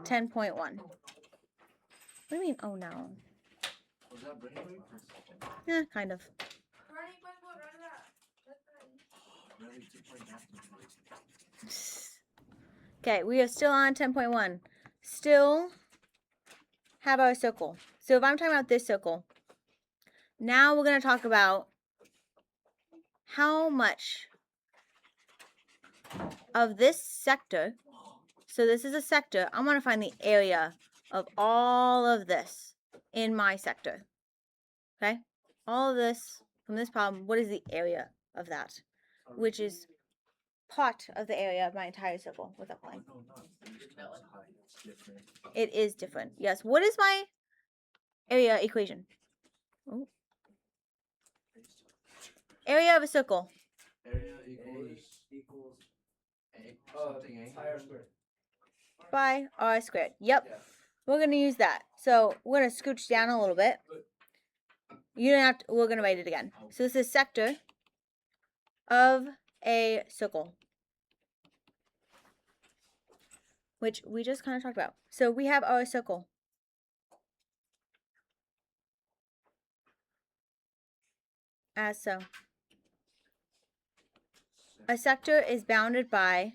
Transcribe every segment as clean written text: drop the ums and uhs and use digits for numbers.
10.1. What do you mean, oh no? Was that brain break? Yeah, kind of. Okay, we are still on 10.1. Still have our circle. So if I'm talking about this circle, now we're going to talk about how much of this sector, so this is a sector, I'm going to find the area of all of this in my sector. Okay? All of this from this problem, what is the area of that? Which is part of the area of my entire circle with a line. It is different. Yes. What is my area equation? Oh. Area of a circle. Area equals something A by r squared. Yep. Yeah. We're going to use that. So we're going to scooch down a little bit. You don't have to, we're going to write it again. So this is sector of a circle, which we just kind of talked about. So we have our circle. As so. A sector is bounded by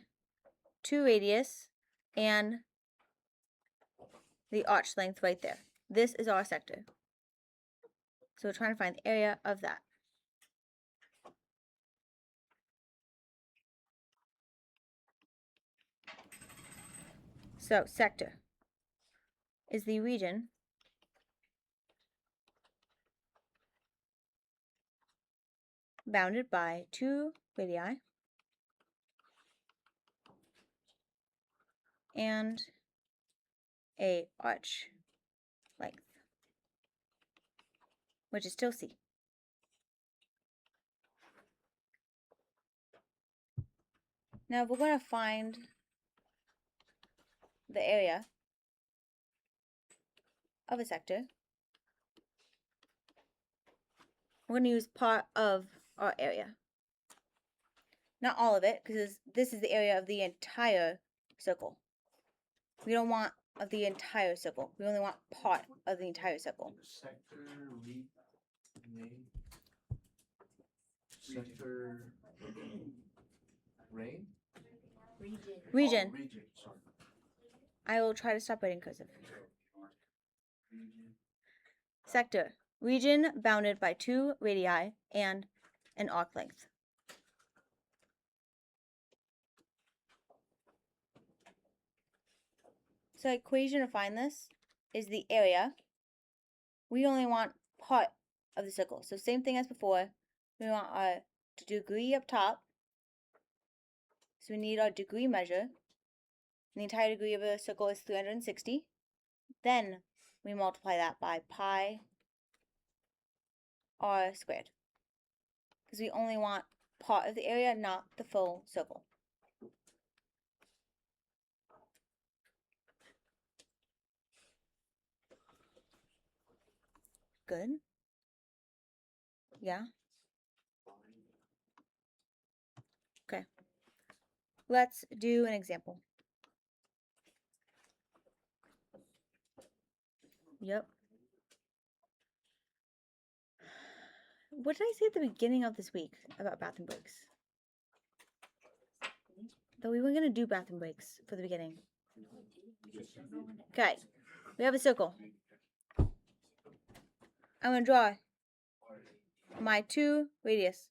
2 radius and the arch length right there. This is our sector. So we're trying to find the area of that. So sector is the region bounded by 2 radii and a arch length, which is still C. Now if we're going to find the area of a sector, we're going to use part of our area. Not all of it, because this is the area of the entire circle. We don't want of the entire circle. We only want part of the entire circle. Sector region. Region. Oh, region. Sorry. I will try to stop writing cursive. Sector. Region bounded by 2 radii and an arc length. So equation to find this is the area. We only want part of the circle. So same thing as before. We want our degree up top. So we need our degree measure. The entire degree of a circle is 360. Then we multiply that by pi r squared. Because we only want part of the area, not the full circle. Good? Yeah? Okay. Let's do an example. Yep. What did I say at the beginning of this week about bathroom breaks? Though we weren't going to do bathroom breaks for the beginning. Okay. We have a circle. I'm going to draw my 2 radius.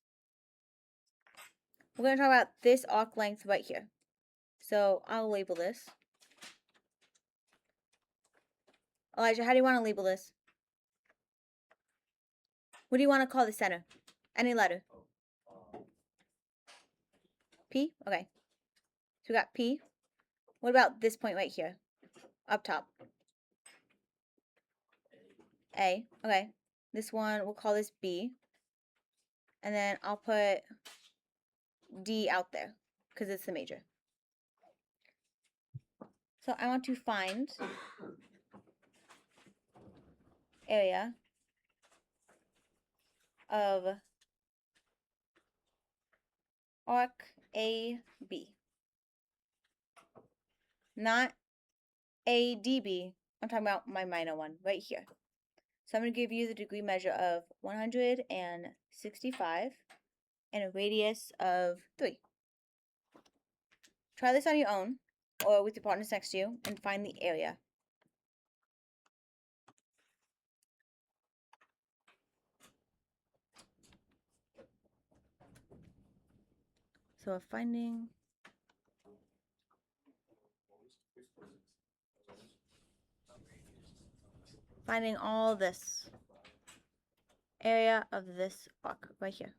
We're going to talk about this arc length right here. So I'll label this. Elijah, how do you want to label this? What do you want to call the center? Any letter. P? Okay. So we got P. What about this point right here? Up top. A. Okay. This one, we'll call this B. And then I'll put D out there because it's the major. So I want to find area of arc AB. Not ADB. I'm talking about my minor one right here. So I'm going to give you the degree measure of 165 and a radius of 3. Try this on your own or with your partners next to you and find the area. So we're finding all this area of this arc right here,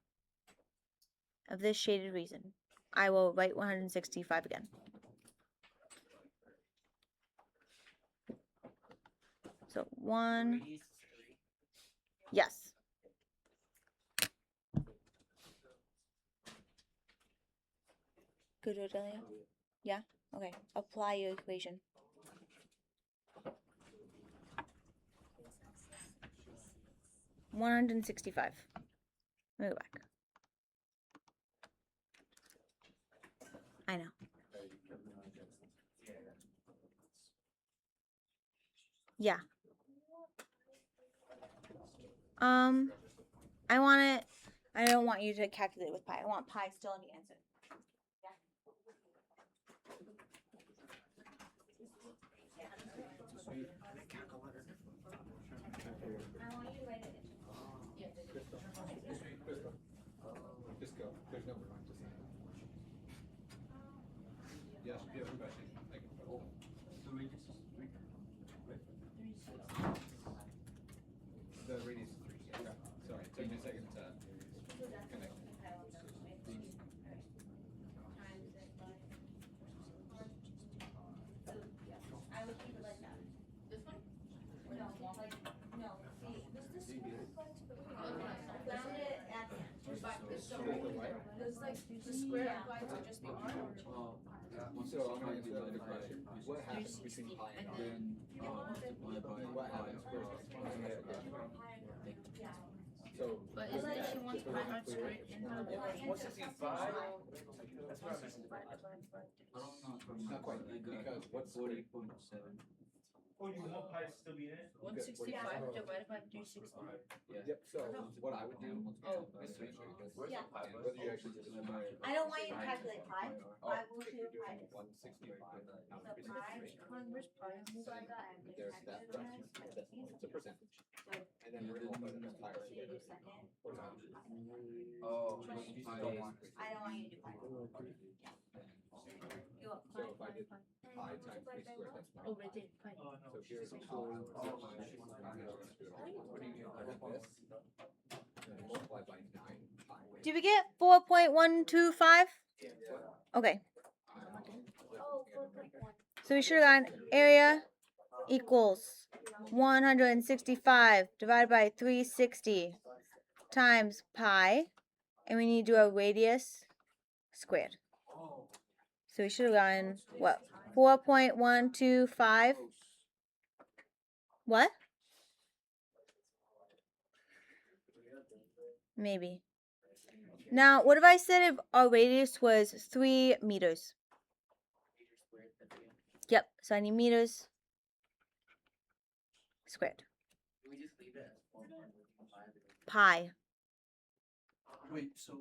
of this shaded region. I will write 165 again. So 1, yes. Good, Rodelia? Yeah? Okay, apply your equation. $165. Let me go back. I know. Yeah. I want it. I don't want you to calculate with pi. I want pi still in the answer. Yeah. I want you to write it in. Just go. There's no point. Just yes, you have a question. I can go. The radius is 3. Okay. Sorry, it took me a second to connect. I would keep it like that. This one? No, like, no, see, this found it at the end. So the what? It's like the square applied to just the arm. So I'm going to answer the question. What happens between pi and r? What happens first? So, But isn't it she wants pi r squared in her? 165? not quite. Because what's 40.7. Oh, you want pi to still be in it? 165 divided by 360. Yep. So what I would do is to make sure you guys and whether you actually just I don't want you to calculate pi. I will if do you're pi. doing 165 out So of pi, 363, Where's pi? there's that fraction. It's a percentage. And then we're going to multiply that by entire square. Or not. Oh, I don't want you to do pi. You want So pi? if I did pi times 3 squared, that's Oh, 1. right there, pi. So here's pi. Multiply by 9 pi. Did we get 4.125? Okay. So we should have gotten area equals 165 divided by 360 times pi. And we need to do a radius squared. So we should have gotten, what, 4.125? What? Maybe. Now, what if I said if our radius was 3 meters? Yep, so I need meters squared. Pi. Wait, so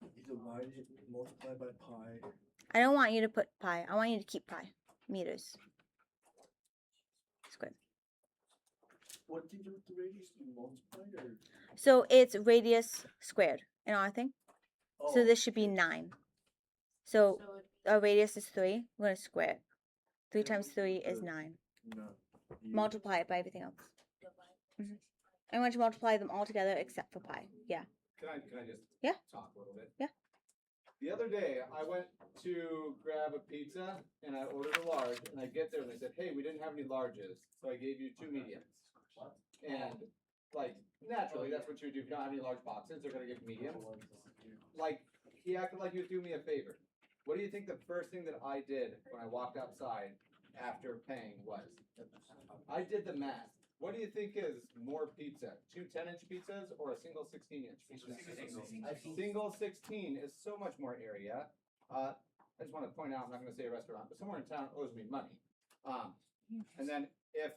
you divide it, multiply by pi. I don't want you to put pi. I want you to keep pi. Meters squared. What did you do with the radius? You multiplied or? So it's radius squared in our thing. Oh, So this should be 9. So our radius is 3. We're going to square it. 3 times 3 is 9. no. Multiply it by everything else. I want you to multiply them all together except for pi. Yeah. Can I just Yeah. talk a little bit? Yeah. The other day, I went to grab a pizza, and I ordered a large, and I get there, and they said, hey, we didn't have any larges, so I gave you 2 mediums. And, like, naturally, that's what you would do. If you don't have any large boxes, they're going to give mediums. Like, he acted like he was doing me a favor. What do you think the first thing that I did when I walked outside after paying was? I did the math. What do you think is more pizza? 2 10-inch pizzas or a single 16-inch pizza? Single 16 is so much more area. I just want to point out, I'm not going to say a restaurant, but somewhere in town owes me money. And then if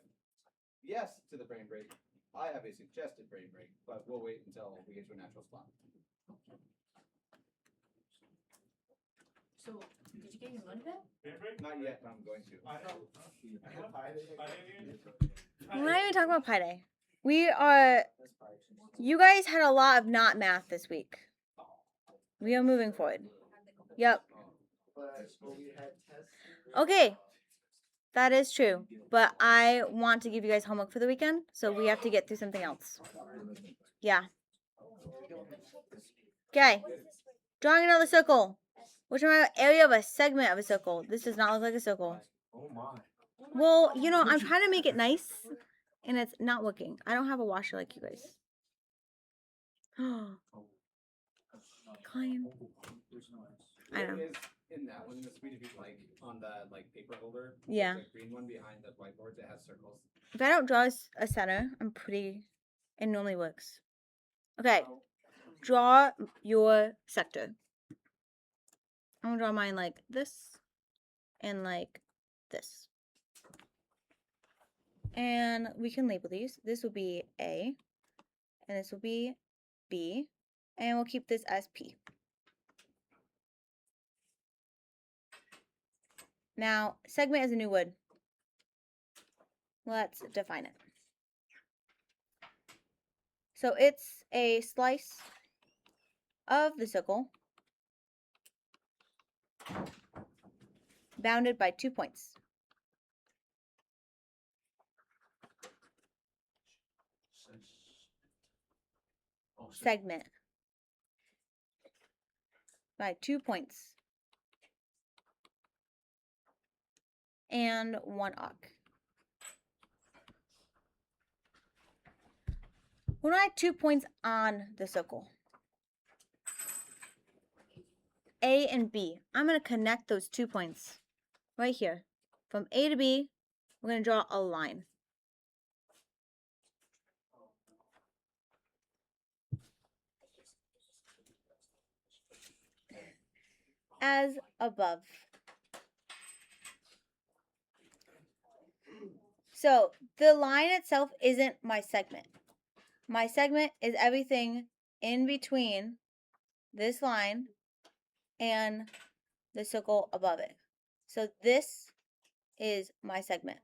yes to the brain break, I have a suggested brain break, but we'll wait until we get to a natural spot. So, did you get your money back? Not yet, but I'm going to. I know. We're not even talking about Pi Day. We are. You guys had a lot of not math this week. We are moving forward. Yep. But we had tests. Okay. That is true. But I want to give you guys homework for the weekend, so we have to get through something else. Yeah. Okay. Drawing another circle. Which is my area of a segment of a circle. This does not look like a circle. Oh my. Well, you know, I'm trying to make it nice, and it's not working. I don't have a washer like you guys. Klein. I know. There is in that one the sweet if you on the paper holder. Yeah. There's a green one behind the whiteboard that has circles. If I don't draw a center, I'm pretty. It normally works. Okay. Draw your sector. I'm gonna draw mine like this and like this. And we can label these. This will be A, and this will be B, and we'll keep this as P. Now, segment is a new word. Let's define it. So it's a slice of the circle bounded by 2 points. Segment by 2 points and 1 arc. When I have 2 points on the circle, A and B, I'm going to connect those 2 points right here. From A to B, we're going to draw a line. As above. So the line itself isn't my segment. My segment is everything in between this line and the circle above it. So this is my segment.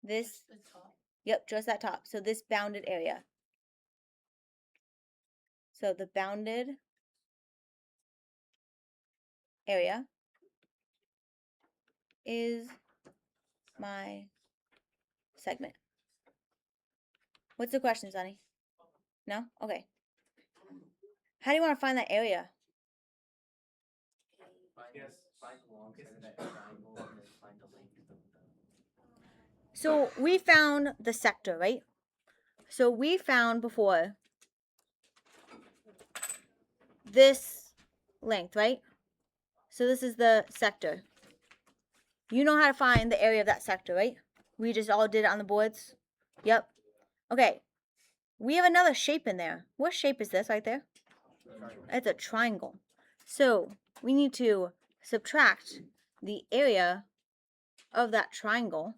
This, The top. yep, just that top. So this bounded area. So the bounded area is my segment. What's the question, Sonny? No? Okay. How do you want to find that area? So we found the sector, right? So we found before this length, right? So this is the sector. You know how to find the area of that sector, right? We just all did it on the boards. Yep. Okay. We have another shape in there. What shape is this right there? It's a triangle. So we need to subtract the area of that triangle.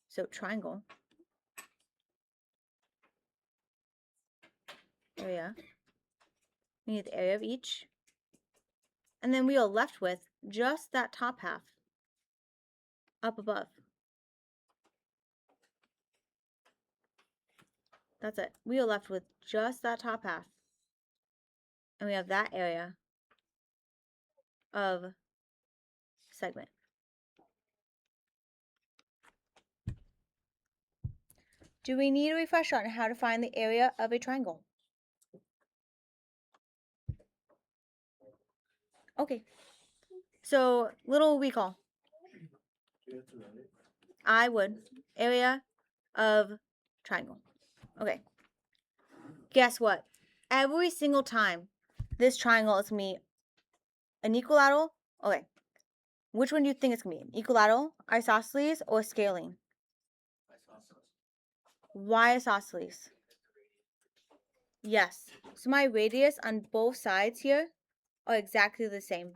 So triangle. Area. We need the area of each. And then we are left with just that top half up above. That's it. We are left with just that top half. And we have that area of segment. Do we need a refresher on how to find the area of a triangle? Okay. So, little recall. I would. Area of triangle. Okay. Guess what? Every single time this triangle is going to be an equilateral. Okay. Which one do you think it's going to be? Equilateral, isosceles, or scaling? Why isosceles? Yes. So my radius on both sides here are exactly the same.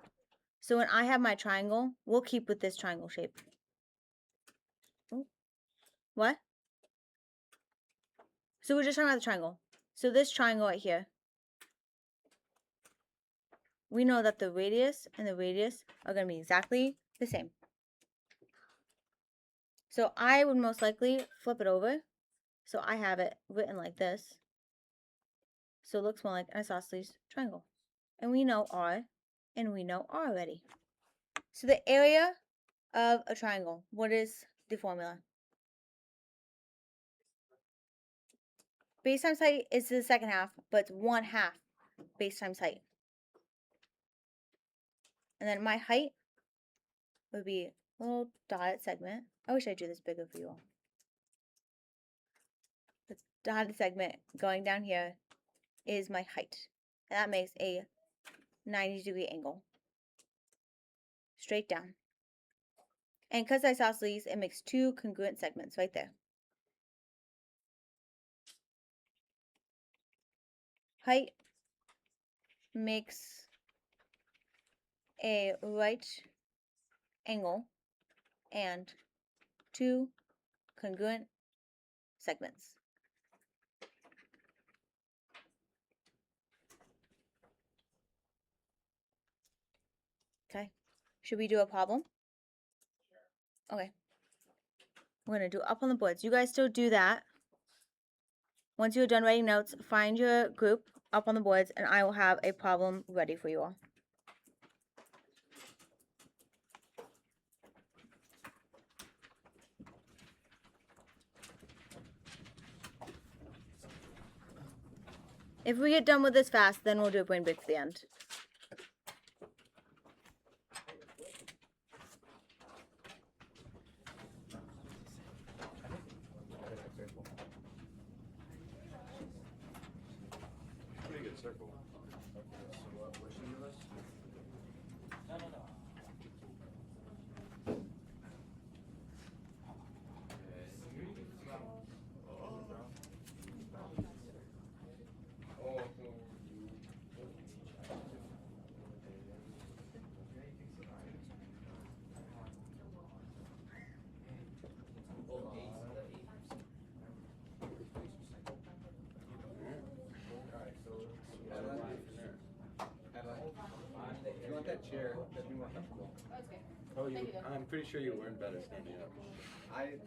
So when I have my triangle, we'll keep with this triangle shape. Oh, what? So we're just talking about the triangle. So this triangle right here, we know that the radius and the radius are going to be exactly the same. So I would most likely flip it over. So I have it written like this. So it looks more like an isosceles triangle. And we know R, and we know R already. So the area of a triangle, what is the formula? Base times height is the second half, but it's 1/2 base times height. And then my height would be a little dotted segment. I wish I drew this bigger for you all. The dotted segment going down here is my height. And that makes a 90-degree angle. Straight down. And because isosceles, it makes two congruent segments right there. Height makes a right angle and two congruent segments. Okay, should we do a problem? Okay, we're gonna do up on the boards. You guys still do that. Once you're done writing notes, find your group up on the boards and I will have a problem ready for you all. If we get done with this fast, then we'll do a brain break for the end. Pretty good circle. Okay, so what should we do this? If you want that chair, that'd be more comfortable. Oh, I'm pretty sure you learn better standing up. I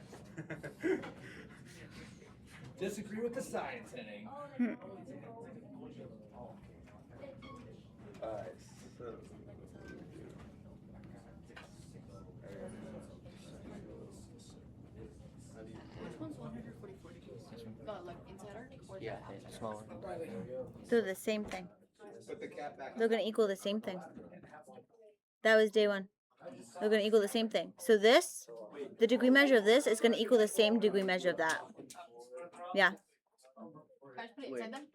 disagree with the science, Henning. Alright, so. Which one's 144 degrees? Like inside arc or Yeah, smaller. They're the same thing. Put the cat back. They're gonna equal the same thing. That was day one. They're gonna equal the same thing. So this, the degree measure of this is gonna equal the same degree measure of that. Yeah. Can I just put it inside them?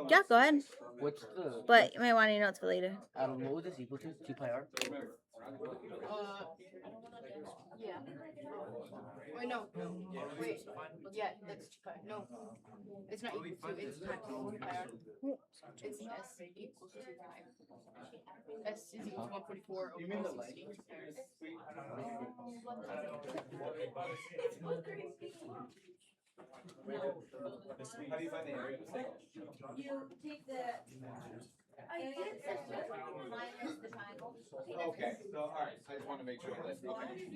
Yeah, go ahead. What's the. But you might want your notes for later. What would this equal to? 2 pi r? Yeah. Wait, no. Wait. Yeah, that's 2 pi. No. It's not equal to, it's times 1 pi r. It's S equals 2 pi. S is equal to 144 over 60. How do you find the area of the circle? You take the area of the center minus the triangle. Okay, so alright, I just want to make sure that. Okay.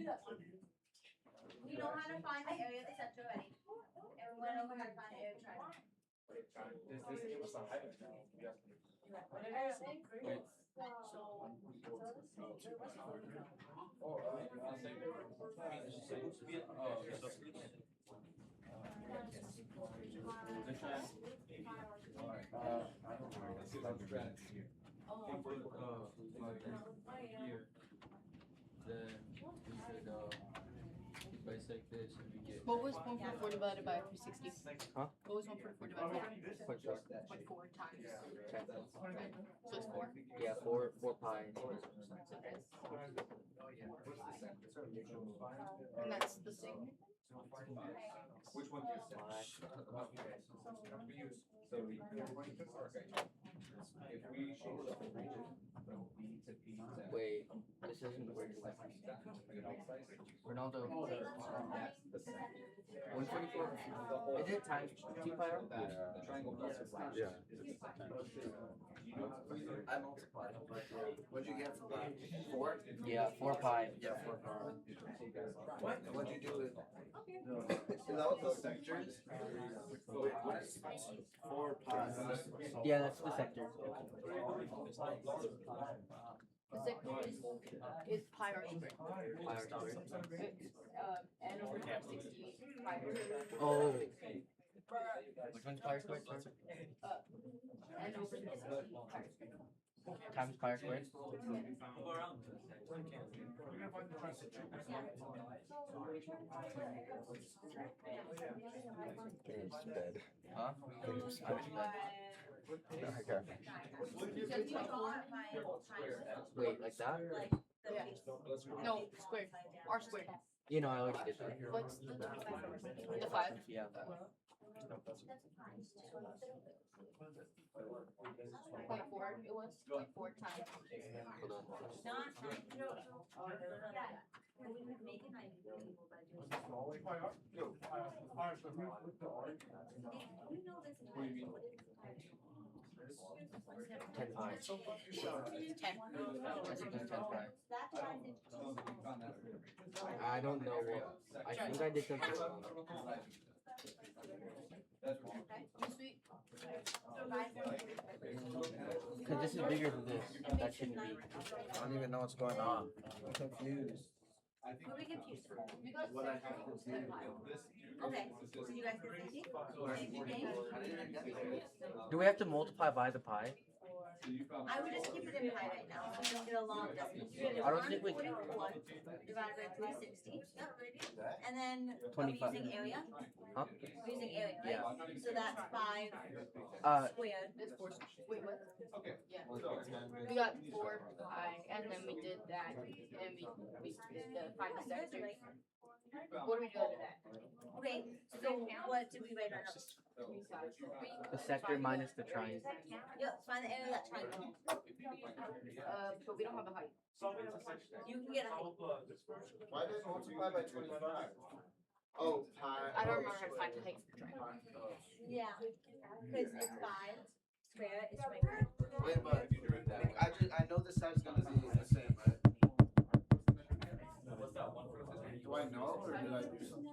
We know how to find the area of the center already. And we went over how to find the area of the triangle. Bisect this and we get. What was 144 divided by 360? Huh? What was 144 divided by 0.4 times? So it's 4. Yeah, 4 pi. And that's the same. Which one do you say? So if we change the whole region, Wait, this isn't where Ronaldo. 144. Is it times 2 pi r? Yeah. I multiplied. What'd you get for pi? 4? Yeah, 4 pi. Yeah, 4 pi. What? And what'd you do with? Is that what the sector is? Wait, what is 4 pi? Yeah, that's the sector. The sector is pi r squared. Pi r squared. It's n over 68 pi r squared. Oh. Which one's pi r squared? N over 68 pi r squared. Times pi r squared? It's bed. Huh? Okay. Wait, like that? Yeah. No, squared. R squared. You know, I already did that. What's the 5? Yeah. Point 4 it was? Point 4 times. Hold on. Ten pi. 10. I don't know what. I think I did something wrong. Sweet. Because this is bigger than this. That shouldn't be. I don't even know what's going on. I'm confused. What are we confused about? What I have to do. Okay, so you guys can see? Same thing? Do we have to multiply by the pi? I would just keep it in pi right now, so we don't get a long distance. I don't think we can. 144 divided by 360. And then, are we 25. using area? Huh? We're using area, right? Yeah. So that's 5 squared. It's 4. Wait, what? Yeah. We got 4 pi, and then we did that, and we find the sector. What do we do after that? Okay, so what did we write on up? The sector minus the triangle. Yep, find the area of that triangle. But we don't have the height. You can get a height. Why did it multiply by 25? Oh, pi. I don't remember how to find the height for the triangle. Yeah, because it's 5 square is 25. Wait, but I know the side's gonna be the same, right? Do I know or did I do something?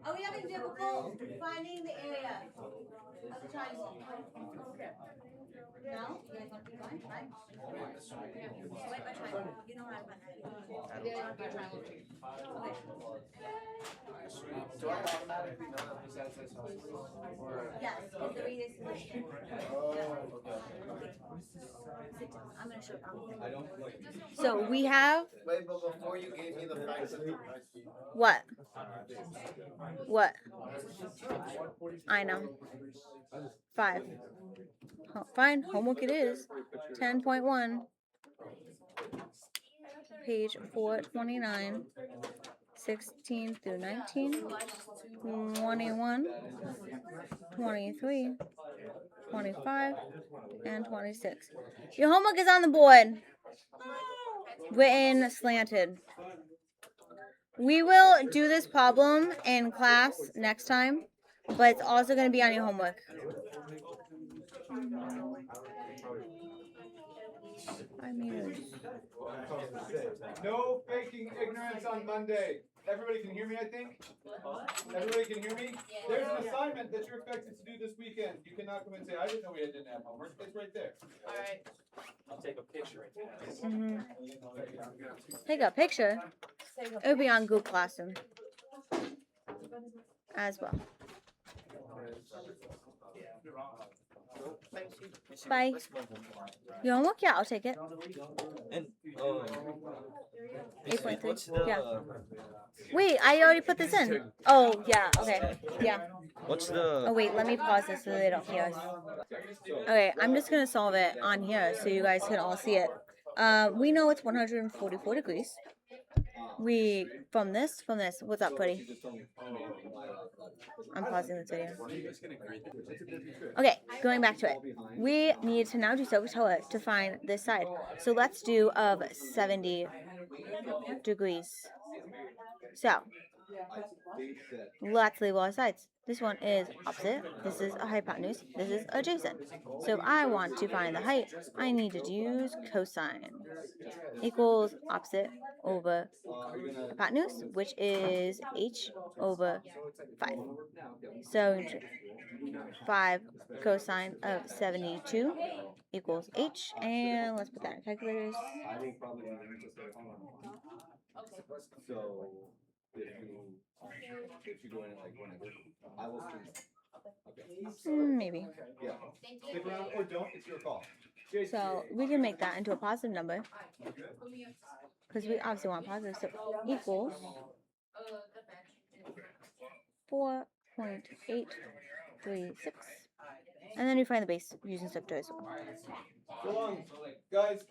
Are we having difficult finding the area of the triangle? No? You guys want to keep going? Fine. Wait, my triangle. You know how to find that. Yeah, the triangle too. Okay. Do I automatically know that the side says something? Or? Yes, because the radius is like here. Oh, okay. Okay. Sit down. I'm gonna show you. So we have Wait, but before you gave me the facts of the what? What? I know. 5. Fine, homework it is. 10.1. Page 429. 16 through 19. 21. 23. 25. And 26. Your homework is on the board. Written slanted. We will do this problem in class next time, but it's also going to be on your homework. I mean, No faking ignorance on Monday. Everybody can hear me, I think? Everybody can hear me? There's an assignment that you're expected to do this weekend. You cannot come and say, I didn't know we didn't have homework. It's right there. Alright. I'll take a picture. take a picture. It would be on Google Classroom as well. Bye. Your homework? Yeah, I'll take it. And 8.3. Yeah. Wait, I already put this in. Oh, yeah. Okay. Yeah. what's the Oh, wait. Let me pause this so they don't hear us. Okay, I'm just gonna solve it on here so you guys can all see it. We know it's 144 degrees. From this. What's up, buddy? I'm pausing this video. Are you just gonna grade it? Okay, going back to it. We need to now do SOHCAHTOA to find this side. So let's do of 70 degrees. So let's label our sides. This one is opposite, this is a hypotenuse, this is adjacent. So if I want to find the height, I need to use cosine equals opposite over hypotenuse, which is h over 5. So 5 cosine of 72 equals h, and let's put that in calculators. I will probably so if you go in like whenever, I will stream. Maybe. Yeah. Stick around or don't. It's your call. So we can make that into a positive number because we obviously want positive. So equals 4.836, and then you find the base using SOHCAHTOA as well. So long, guys.